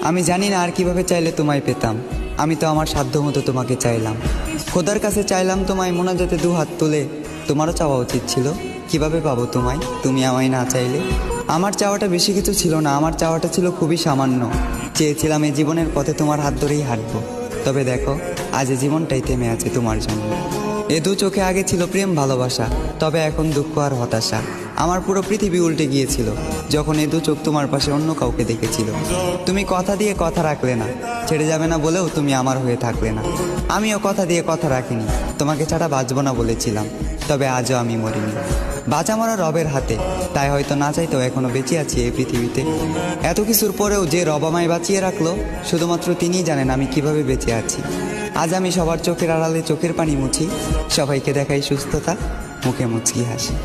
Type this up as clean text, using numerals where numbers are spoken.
আমি জানি না আর কিভাবে চাইলে তোমায় পেতাম। আমি তো আমার সাধ্য মতো তোমাকে চাইলাম, খোদার কাছে চাইলাম তোমায় মোনাজাতে দু হাত তুলে। তোমারও চাওয়া উচিত ছিল, কিভাবে পাবো তোমায় তুমি আমায় না চাইলে। আমার চাওয়াটা বেশি কিছু ছিল না, আমার চাওয়াটা ছিল খুবই সামান্য। চেয়েছিলাম এই জীবনের পথে তোমার হাত ধরেই হাঁটবো। তবে দেখো, আজ এই জীবনটাই থেমে আছে তোমার জন্য। এ দু চোখে আগে ছিল প্রেম ভালোবাসা, তবে এখন দুঃখ আর হতাশা। আমার পুরো পৃথিবী উল্টে গিয়েছিল যখন এ দু চোখ তোমার পাশে অন্য কাউকে দেখেছিল। তুমি কথা দিয়ে কথা রাখলে না, ছেড়ে যাবে না বলেও তুমি আমার হয়ে থাকলে না। আমিও কথা দিয়ে কথা রাখিনি, তোমাকে ছাড়া বাঁচবো না বলেছিলাম। তবে আজও আমি মরিনি, বাঁচা মরা রবের হাতে। তাই হয়তো না চাইতেও এখনো বেঁচে আছি এই পৃথিবীতে। এত কিছুর পরেও যে রব আমায় বাঁচিয়ে রাখলো, শুধুমাত্র তিনিই জানেন আমি কিভাবে বেঁচে আছি। আজ আমি সবার চোখের আড়ালে চোখের পানি মুছি, সবাইকে দেখাই সুস্থতা, মুখে মুচকি হাসি।